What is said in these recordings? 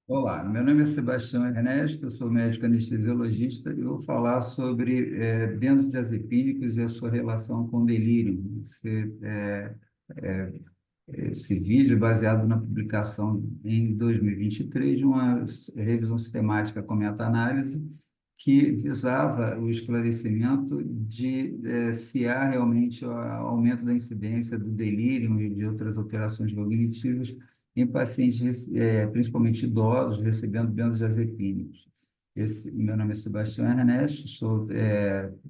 Olá, meu nome é Sebastião Ernesto, eu sou médico anestesiologista e vou falar sobre benzodiazepínicos e a sua relação com delírio. Esse vídeo é baseado na publicação em 2023 de uma revisão sistemática com meta-análise que visava o esclarecimento de se há realmente aumento da incidência do delírio e de outras alterações cognitivas em pacientes, principalmente idosos, recebendo benzodiazepínicos. Meu nome é Sebastião Ernesto, sou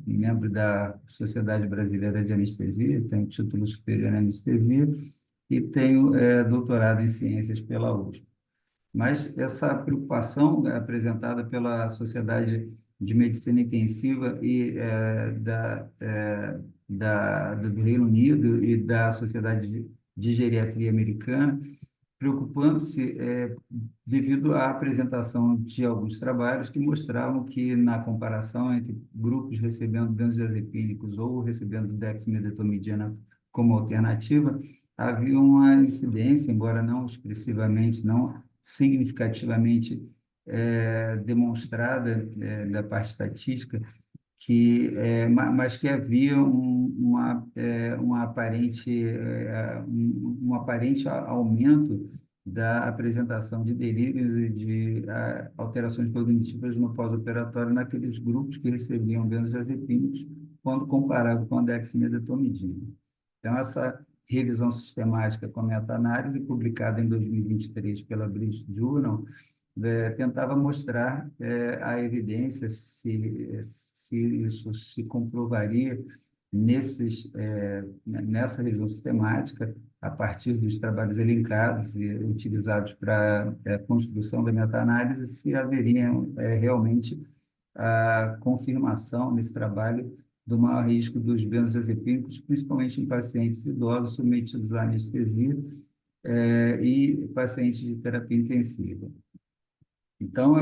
membro da Sociedade Brasileira de Anestesia, tenho título superior em anestesia e tenho doutorado em ciências pela USP. Mas essa preocupação apresentada pela Sociedade de Medicina Intensiva do Reino Unido e da Sociedade de Geriatria Americana, preocupando-se devido à apresentação de alguns trabalhos que mostravam que, na comparação entre grupos recebendo benzodiazepínicos ou recebendo dexmedetomidina como alternativa, havia uma incidência, embora não expressivamente, não significativamente demonstrada da parte estatística, mas que havia um aparente aumento da apresentação de delírios e de alterações cognitivas no pós-operatório naqueles grupos que recebiam benzodiazepínicos quando comparado com a dexmedetomidina. Então, essa revisão sistemática com meta-análise, publicada em 2023 pela British Journal, tentava mostrar a evidência se isso se comprovaria nessa revisão sistemática, a partir dos trabalhos elencados e utilizados para a construção da meta-análise, se haveria realmente a confirmação nesse trabalho do maior risco dos benzodiazepínicos, principalmente em pacientes idosos submetidos à anestesia e pacientes de terapia intensiva. Então,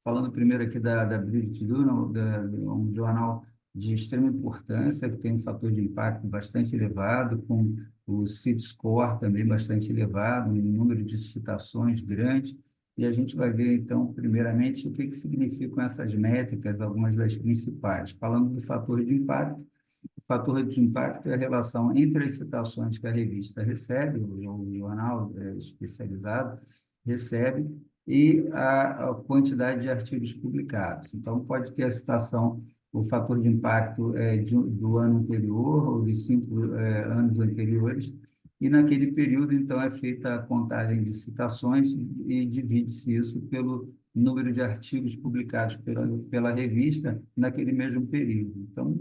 falando primeiro aqui da British Journal, um jornal de extrema importância, que tem um fator de impacto bastante elevado, com o CIT score também bastante elevado, um número de citações grande, e a gente vai ver, então, primeiramente, o que significam essas métricas, algumas das principais. Falando do fator de impacto, o fator de impacto é a relação entre as citações que a revista recebe, o jornal especializado recebe, e a quantidade de artigos publicados. Então, pode ter a citação, o fator de impacto do ano anterior ou dos 5 anos anteriores, e naquele período, então, é feita a contagem de citações e divide-se isso pelo número de artigos publicados pela revista naquele mesmo período. Então,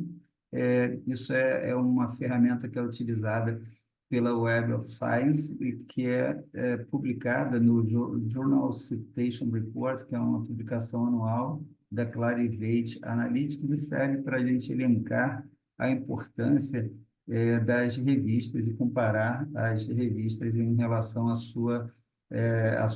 isso é uma ferramenta que é utilizada pela Web of Science e que é publicada no Journal Citation Report, que é uma publicação anual da Clarivate Analytics, e serve para a gente elencar a importância das revistas e comparar as revistas em relação à sua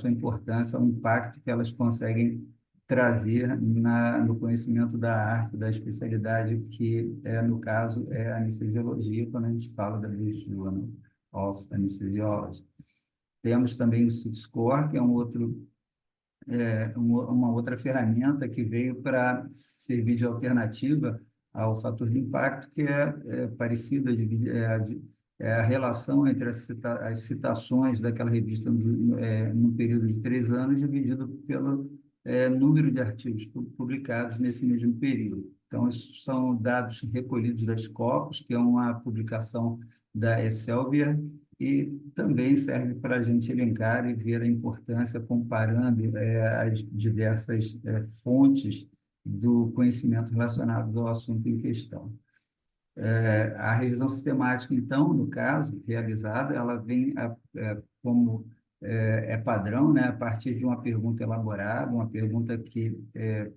importância, ao impacto que elas conseguem trazer no conhecimento da arte, da especialidade que, no caso, é a anestesiologia, quando a gente fala da British Journal of Anesthesiology. Temos também o CIT-Score, que é uma outra ferramenta que veio para servir de alternativa ao fator de impacto, que é parecida, é a relação entre as citações daquela revista no período de 3 anos, dividido pelo número de artigos publicados nesse mesmo período. Então, esses são dados recolhidos da Scopus, que é uma publicação da Elsevier, e também serve para a gente elencar e ver a importância comparando as diversas fontes do conhecimento relacionado ao assunto em questão. A revisão sistemática, então, no caso, realizada, ela vem como padrão, né, a partir de uma pergunta elaborada, uma pergunta que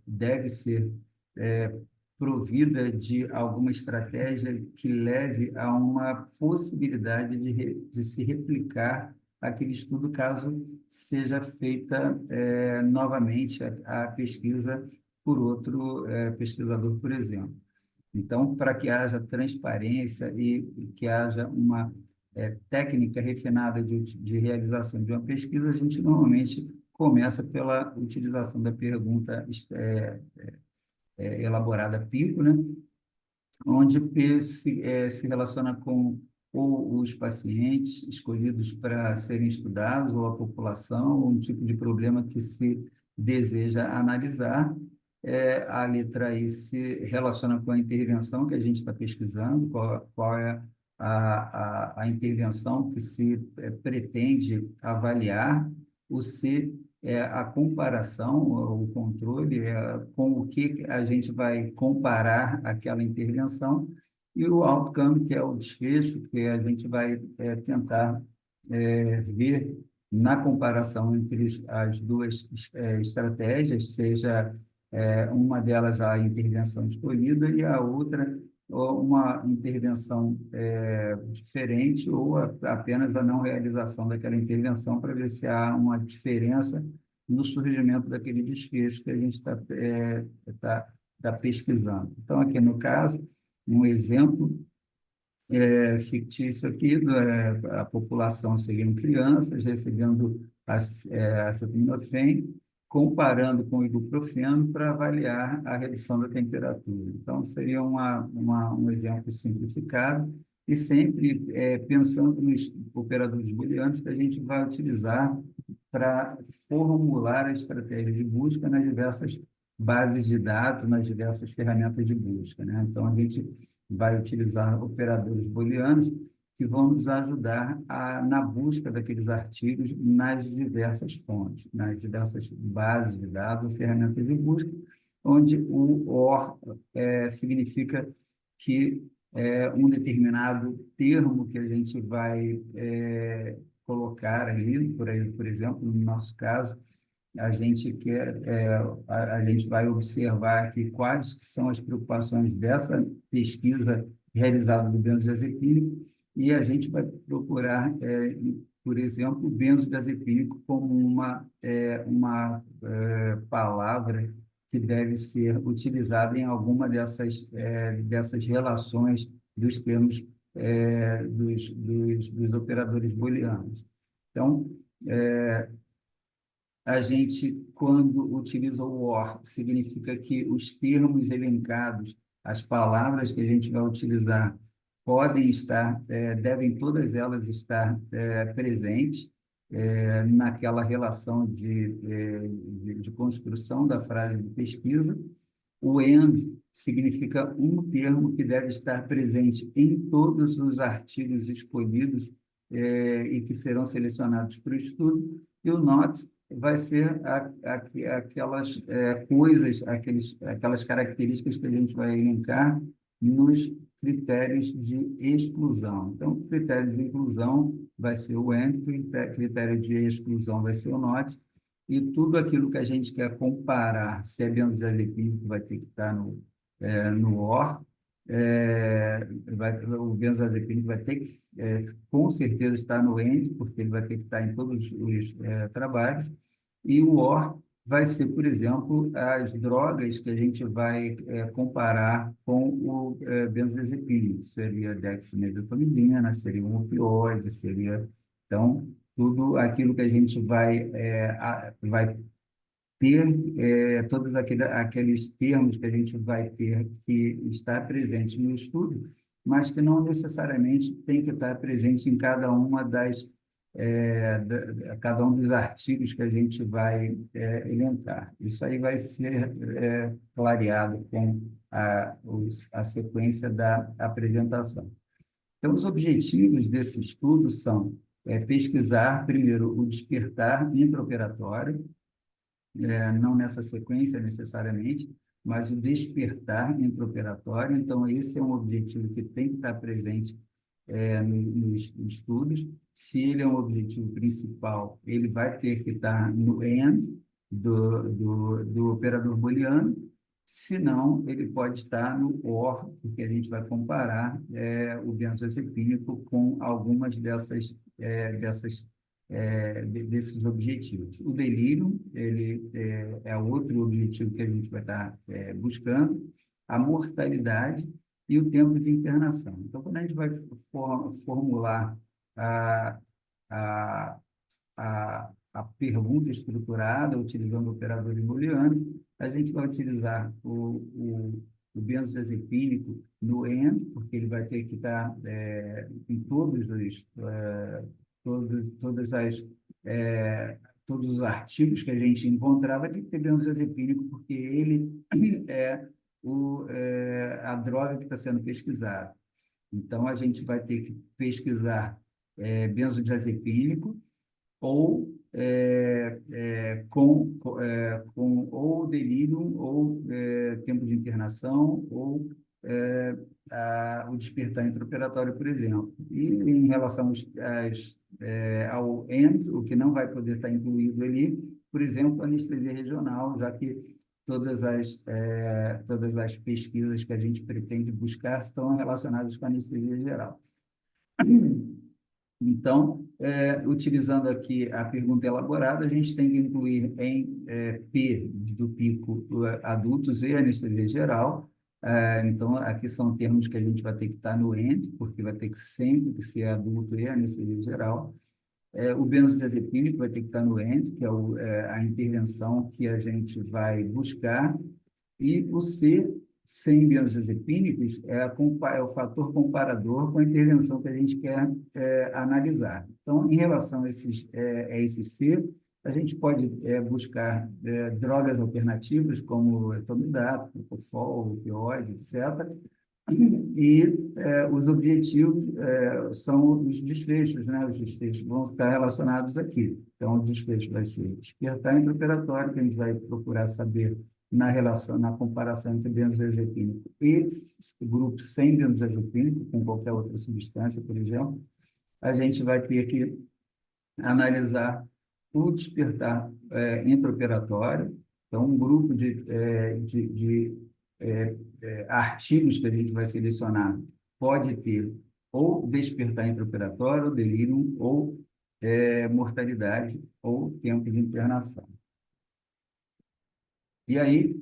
deve ser é, provida de alguma estratégia que leve a uma possibilidade de se replicar aquele estudo, caso seja feita novamente a pesquisa por outro pesquisador, por exemplo. Então, para que haja transparência e que haja uma técnica refinada de realização de uma pesquisa, a gente normalmente começa pela utilização da pergunta elaborada PICO, né? Onde se relaciona com ou os pacientes escolhidos para serem estudados, ou a população, ou um tipo de problema que se deseja analisar. A letra I se relaciona com a intervenção que a gente está pesquisando, qual é a intervenção que se pretende avaliar. O C é a comparação, o controle, com o que a gente vai comparar aquela intervenção, e o outcome, que é o desfecho, que a gente vai tentar ver na comparação entre as duas estratégias, seja uma delas a intervenção escolhida e a outra ou uma intervenção diferente, ou apenas a não realização daquela intervenção, para ver se há uma diferença no surgimento daquele desfecho que a gente está pesquisando. Então, aqui no caso, um exemplo fictício aqui, a população seriam crianças recebendo acetaminofén, comparando com o ibuprofeno para avaliar a redução da temperatura. Então, seria um exemplo simplificado, e sempre pensando nos operadores booleanos que a gente vai utilizar para formular a estratégia de busca nas diversas bases de dados, nas diversas ferramentas de busca, né? Então, a gente vai utilizar operadores booleanos que vão nos ajudar na busca daqueles artigos nas diversas fontes, nas diversas bases de dados, ferramentas de busca, onde o OR significa que um determinado termo que a gente vai colocar ali, por exemplo, no nosso caso, a gente quer, a gente vai observar aqui quais que são as preocupações dessa pesquisa realizada do benzodiazepínico, e a gente vai procurar, por exemplo, o benzodiazepínico como uma palavra que deve ser utilizada em alguma dessas relações dos termos dos operadores booleanos. Então, a gente, quando utiliza o OR, significa que os termos elencados, as palavras que a gente vai utilizar, podem estar, devem todas elas estar presentes naquela relação de construção da frase de pesquisa. O AND significa um termo que deve estar presente em todos os artigos escolhidos e que serão selecionados para o estudo, e o NOT vai ser aquelas coisas, aquelas características que a gente vai elencar nos critérios de exclusão. Então, o critério de inclusão vai ser o AND, critério de exclusão vai ser o NOT, e tudo aquilo que a gente quer comparar, se é benzodiazepínico, vai ter que estar no OR, o benzodiazepínico vai ter que, com certeza, estar no END, porque ele vai ter que estar em todos os trabalhos, e o OR vai ser, por exemplo, as drogas que a gente vai comparar com o benzodiazepínico, seria dexmedetomidina, seria um opioide, seria, então, tudo aquilo que a gente vai ter, todos aqueles termos que a gente vai ter que estar presente no estudo, mas que não necessariamente tem que estar presente em cada uma cada um dos artigos que a gente vai elencar. Isso aí vai ser clareado com a sequência da apresentação. Então, os objetivos desse estudo são pesquisar, primeiro, o despertar intraoperatório, não nessa sequência necessariamente, mas o despertar intraoperatório. Então, esse é um objetivo que tem que estar presente nos estudos. Se ele é um objetivo principal, ele vai ter que estar no AND do operador booleano, se não, ele pode estar no OR, porque a gente vai comparar o benzodiazepínico com algumas desses objetivos. O delírio, ele é outro objetivo que a gente vai estar buscando, a mortalidade e o tempo de internação. Então, quando a gente vai formular a, a, a pergunta estruturada, utilizando operadores booleanos. A gente vai utilizar o benzodiazepínico no AND, porque ele vai ter que estar em todas as, é, todos os artigos que a gente encontrar, vai ter que ter benzodiazepínico, porque ele é a droga que está sendo pesquisada. Então, a gente vai ter que pesquisar benzodiazepínico ou com ou delírio, ou tempo de internação, ou o despertar intraoperatório, por exemplo. E em relação ao END, o que não vai poder estar incluído ali, por exemplo, anestesia regional, já que todas as pesquisas que a gente pretende buscar estão relacionadas com a anestesia geral. Então, utilizando aqui a pergunta elaborada, a gente tem que incluir em P do pico adultos e anestesia geral. Então, aqui são termos que a gente vai ter que estar no END, porque vai ter que sempre que ser adulto e anestesia geral. O benzodiazepínico vai ter que estar no END, que é a intervenção que a gente vai buscar. E o C, sem benzodiazepínicos, é o fator comparador com a intervenção que a gente quer analisar. Então, em relação a esse C, a gente pode buscar drogas alternativas, como etomidato, propofol, opioides, etc. E os objetivos são os desfechos, né? Os desfechos vão estar relacionados aqui. Então, o desfecho vai ser despertar intraoperatório, que a gente vai procurar saber na comparação entre benzodiazepínico e grupo sem benzodiazepínico, com qualquer outra substância, por exemplo. A gente vai ter que analisar o despertar intraoperatório. Então, um grupo de artigos que a gente vai selecionar pode ter ou despertar intraoperatório, delírio, ou mortalidade, ou tempo de internação. E aí,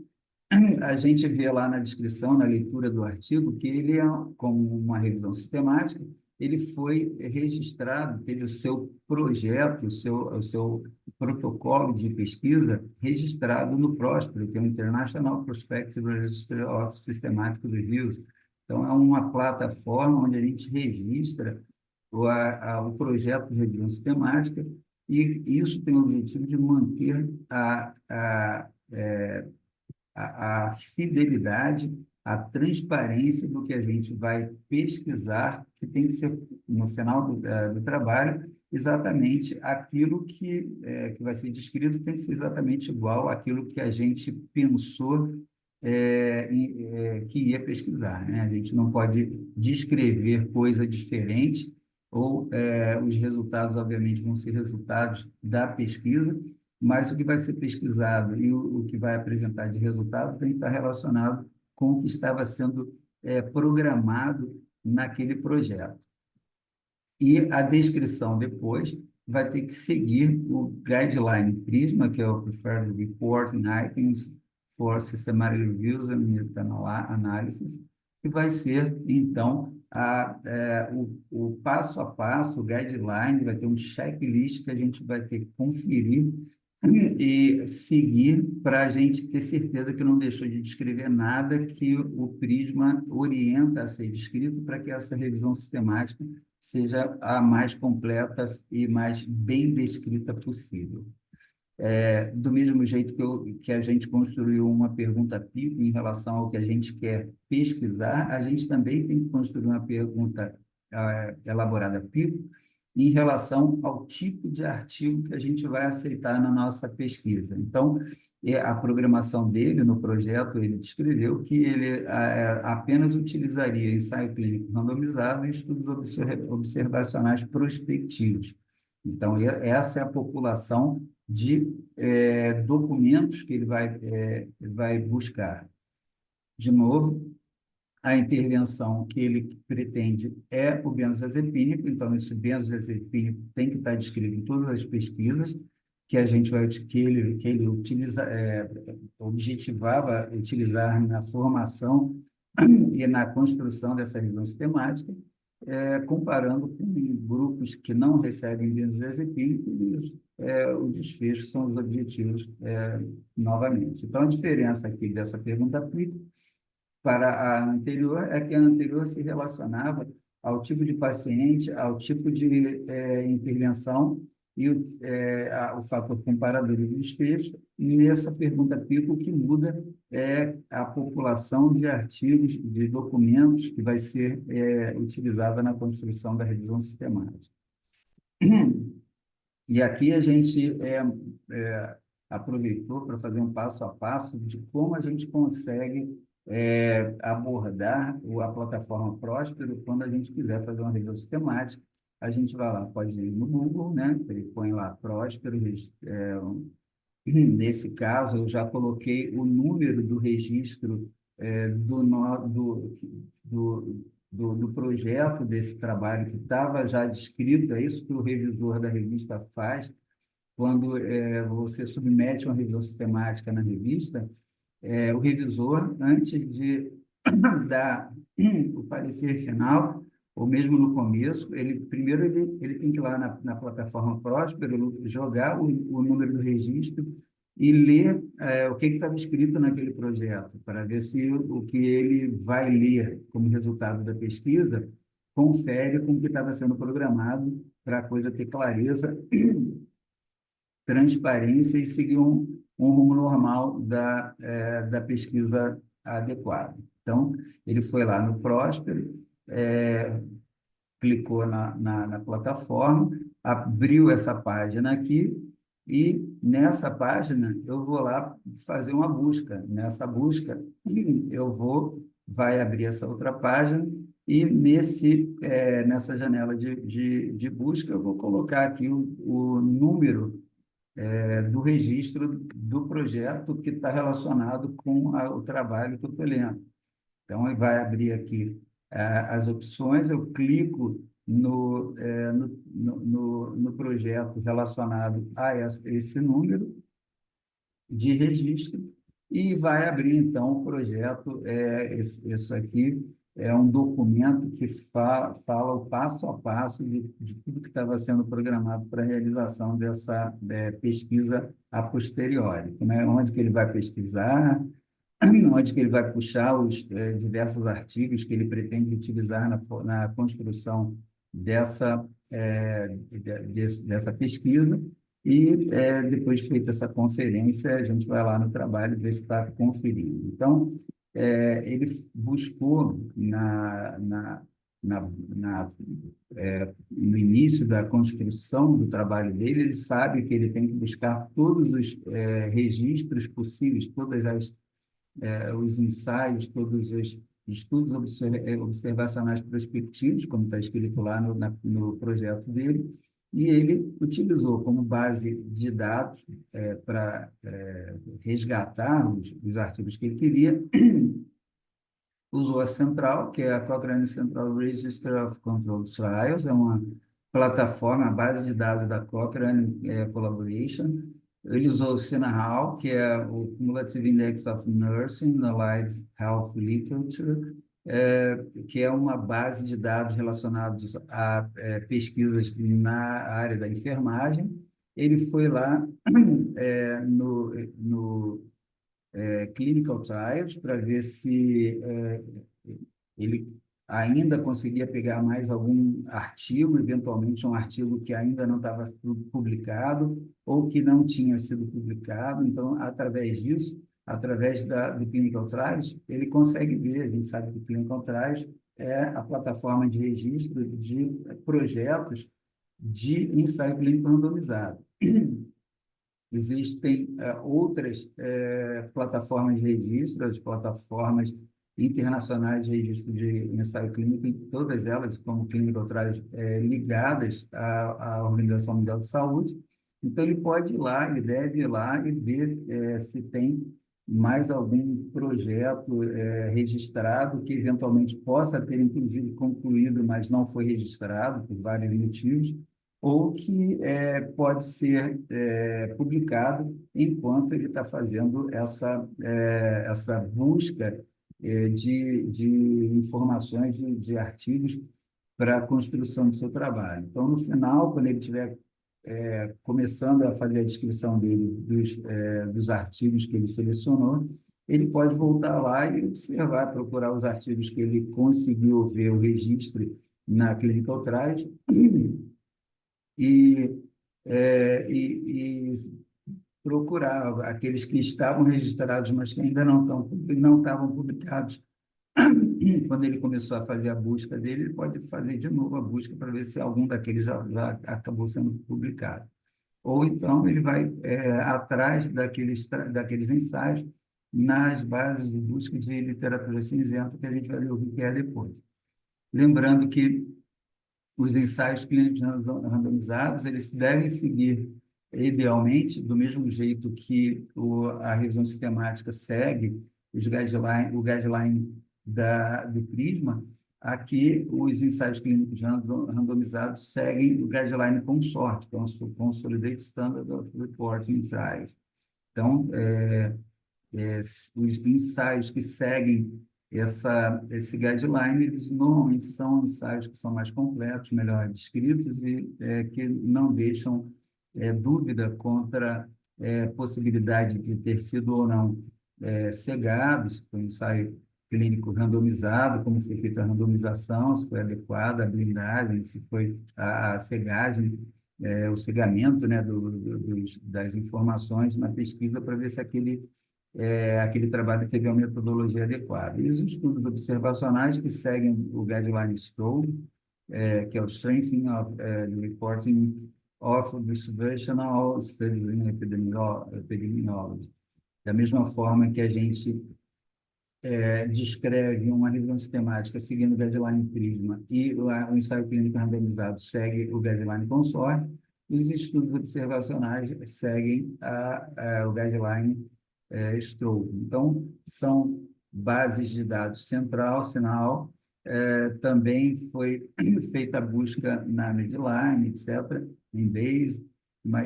a gente vê lá na descrição, na leitura do artigo, que ele é, como uma revisão sistemática, ele foi registrado, teve o seu projeto, o seu protocolo de pesquisa registrado no PROSPER, que é o International Prospective Registry of Systematic Reviews. Então, é uma plataforma onde a gente registra o projeto de revisão sistemática, e isso tem o objetivo de manter a fidelidade, a transparência do que a gente vai pesquisar, que tem que ser, no final do trabalho, exatamente aquilo que vai ser descrito tem que ser exatamente igual àquilo que a gente pensou que ia pesquisar, né? A gente não pode descrever coisa diferente, ou os resultados, obviamente, vão ser resultados da pesquisa, mas o que vai ser pesquisado e o que vai apresentar de resultado tem que estar relacionado com o que estava sendo programado naquele projeto. E a descrição depois vai ter que seguir o Guideline PRISMA, que é o Preferred Reporting Items for Systematic Reviews and Meta-Analysis, que vai ser, então, o passo a passo, o guideline, vai ter um checklist que a gente vai ter que conferir e seguir para a gente ter certeza que não deixou de descrever nada que o Prisma orienta a ser descrito, para que essa revisão sistemática seja a mais completa e mais bem descrita possível. Do mesmo jeito que a gente construiu uma pergunta PICO em relação ao que a gente quer pesquisar, a gente também tem que construir uma pergunta elaborada PICO em relação ao tipo de artigo que a gente vai aceitar na nossa pesquisa. Então, a programação dele, no projeto, ele descreveu que ele apenas utilizaria ensaio clínico randomizado e estudos observacionais prospectivos. Então, essa é a população de documentos que ele vai buscar. De novo, a intervenção que ele pretende é o benzodiazepínico, então esse benzodiazepínico tem que estar descrito em todas as pesquisas que a gente vai que ele objetivava utilizar na formação e na construção dessa revisão sistemática, comparando com grupos que não recebem benzodiazepínico o desfecho são os objetivos novamente. Então, a diferença aqui dessa pergunta aplica para a anterior é que a anterior se relacionava ao tipo de paciente, ao tipo de intervenção e o fator comparador do desfecho. Nessa pergunta pico, o que muda é a população de artigos, de documentos que vai ser utilizada na construção da revisão sistemática. E aqui a gente aproveitou para fazer um passo a passo de como a gente consegue abordar a plataforma Próspero quando a gente quiser fazer uma revisão sistemática. A gente vai lá, pode ir no Google, né? Ele põe lá Próspero. Nesse caso, eu já coloquei o número do registro do projeto desse trabalho que estava já descrito. É isso que o revisor da revista faz quando você submete uma revisão sistemática na revista. O revisor, antes de dar o parecer final, ou mesmo no começo, ele tem que ir lá na plataforma Próspero, jogar o número do registro e ler o que estava escrito naquele projeto, para ver se o que ele vai ler como resultado da pesquisa confere com o que estava sendo programado, para a coisa ter clareza, transparência e seguir um rumo normal da pesquisa adequada. Então, ele foi lá no Próspero, clicou na plataforma, abriu essa página aqui, e nessa página eu vou lá fazer uma busca. Nessa busca, vai abrir essa outra página, e nessa janela de busca eu vou colocar aqui o número do registro do projeto que está relacionado com o trabalho que eu estou lendo. Então, ele vai abrir aqui as opções, eu clico no projeto relacionado a esse número de registro e vai abrir, então, o projeto. Isso aqui é um documento que fala o passo a passo de tudo que estava sendo programado para a realização dessa pesquisa a posteriori, né? Onde que ele vai pesquisar, onde que ele vai puxar os diversos artigos que ele pretende utilizar na construção dessa pesquisa, e depois de feita essa conferência, a gente vai lá no trabalho ver se está conferindo. Então, ele buscou no início da construção do trabalho dele, ele sabe que ele tem que buscar todos os registros possíveis, todas os ensaios, todos os estudos observacionais prospectivos, como está escrito lá no projeto dele, e ele utilizou como base de dados para resgatar os artigos que ele queria. Usou a Central, que é a Cochrane Central Register of Controlled Trials, é uma plataforma, a base de dados da Cochrane Collaboration. Ele usou o CINAHAL, que é o Cumulative Index of Nursing Allied Health Literature, que é uma base de dados relacionados a pesquisas na área da enfermagem. Ele foi lá no Clinical Trials para ver se ele ainda conseguia pegar mais algum artigo, eventualmente um artigo que ainda não estava publicado ou que não tinha sido publicado. Então, através disso, através do Clinical Trials, ele consegue ver. A gente sabe que o Clinical Trials é a plataforma de registro de projetos de ensaio clínico randomizado. Existem outras plataformas de registro, as plataformas internacionais de registro de ensaio clínico, todas elas, como Clinical Trials, ligadas à Organização Mundial de Saúde. Então, ele pode ir lá, ele deve ir lá e ver se tem mais algum projeto registrado que eventualmente possa ter, inclusive, concluído, mas não foi registrado por vários motivos, ou que pode ser publicado enquanto ele está fazendo essa busca de informações, de artigos para a construção do seu trabalho. Então, no final, quando ele tiver começando a fazer a descrição dele dos artigos que ele selecionou, ele pode voltar lá e observar, procurar os artigos que ele conseguiu ver o registro na Clinical Trials e, e procurar aqueles que estavam registrados, mas que ainda não estavam publicados. Quando ele começou a fazer a busca dele, ele pode fazer de novo a busca para ver se algum daqueles já acabou sendo publicado. Ou então ele vai atrás daqueles ensaios nas bases de busca de literatura cinzenta, que a gente vai ver o que é depois. Lembrando que os ensaios clínicos randomizados, eles devem seguir, idealmente, do mesmo jeito que a revisão sistemática segue o guideline do PRISMA, aqui os ensaios clínicos randomizados seguem o guideline CONSORT, que é o Consolidated Standard of Reporting Trials. Então, os ensaios que seguem esse guideline, eles normalmente são ensaios que são mais completos, melhor descritos e que não deixam dúvida contra possibilidade de ter sido ou não cegados, foi um ensaio clínico randomizado, como foi feita a randomização, se foi adequada a blindagem, se foi a cegagem, o cegamento, né, das informações na pesquisa para ver se aquele trabalho teve uma metodologia adequada. E os estudos observacionais que seguem o guideline STROBE, que é o Strengthening of the Reporting of Observational Studies in Epidemiology. Da mesma forma que a gente descreve uma revisão sistemática seguindo o guideline PRISMA e o ensaio clínico randomizado segue o guideline CONSORT, os estudos observacionais seguem o guideline Stroke. Então, são bases de dados central, sinal, também foi feita a busca na Medline, etc., em Base,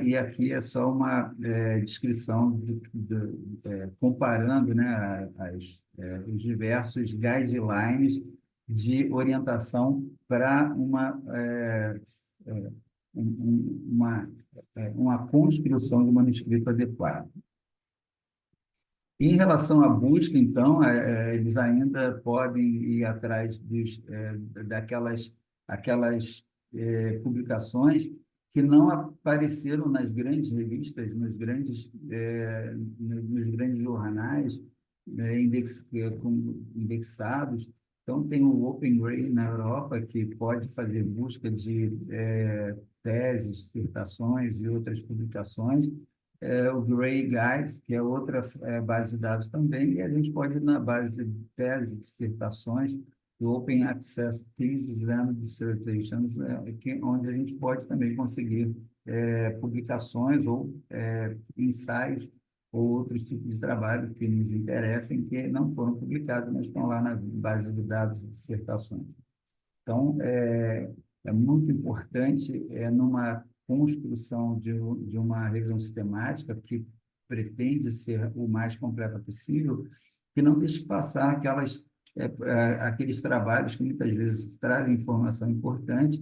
e aqui é só uma descrição comparando, né, os diversos guidelines de orientação para uma construção de manuscrito adequado. Em relação à busca, então, eles ainda podem ir atrás daquelas publicações que não apareceram nas grandes revistas, nos grandes jornais indexados. Então, tem o Open Gray na Europa, que pode fazer busca de teses, dissertações e outras publicações, o Gray Guides, que é outra base de dados também, e a gente pode ir na base de teses, dissertações, do Open Access Theses and Dissertations, onde a gente pode também conseguir publicações ou ensaios ou outros tipos de trabalho que nos interessem, que não foram publicados, mas estão lá na base de dados de dissertações. Então, é muito importante, numa construção de uma revisão sistemática que pretende ser o mais completa possível, que não deixe passar aqueles trabalhos que muitas vezes trazem informação importante,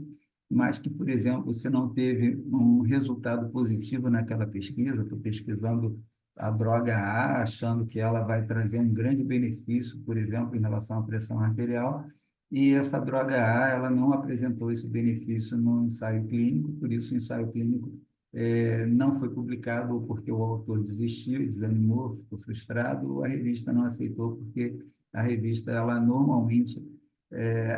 mas que, por exemplo, você não teve um resultado positivo naquela pesquisa, estou pesquisando a droga A, achando que ela vai trazer um grande benefício, por exemplo, em relação à pressão arterial, e essa droga A, ela não apresentou esse benefício no ensaio clínico, por isso o ensaio clínico não foi publicado, ou porque o autor desistiu, desanimou, ficou frustrado, ou a revista não aceitou, porque a revista, ela normalmente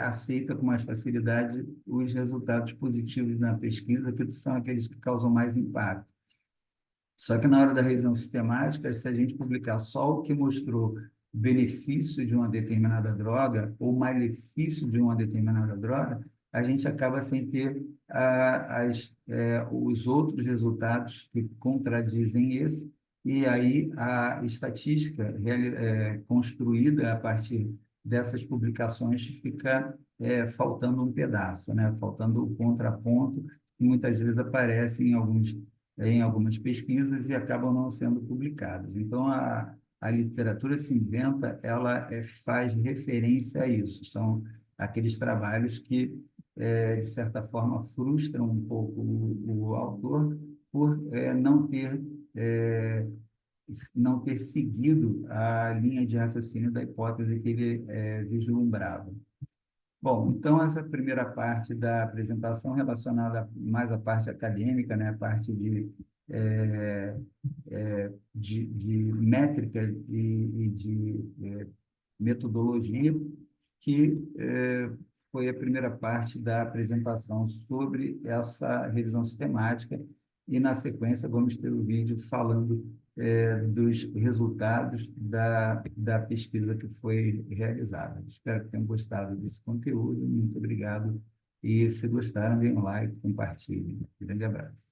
aceita com mais facilidade os resultados positivos na pesquisa, que são aqueles que causam mais impacto. Só que na hora da revisão sistemática, se a gente publicar só o que mostrou benefício de uma determinada droga ou malefício de uma determinada droga, a gente acaba sem ter os outros resultados que contradizem esse, e aí a estatística construída a partir dessas publicações fica faltando um pedaço, né? Faltando o contraponto, que muitas vezes aparece em algumas pesquisas e acabam não sendo publicadas. Então, a literatura cinzenta, ela faz referência a isso. São aqueles trabalhos que de certa forma, frustram um pouco o autor por não ter seguido a linha de raciocínio da hipótese que ele vislumbrava. Bom, então essa primeira parte da apresentação relacionada mais à parte acadêmica, né, a parte eh, de métrica e de metodologia, que foi a primeira parte da apresentação sobre essa revisão sistemática, e, na sequência, vamos ter o vídeo falando dos resultados da pesquisa que foi realizada. Espero que tenham gostado desse conteúdo. Muito obrigado. E, se gostaram, deem um like, compartilhem. Grande abraço.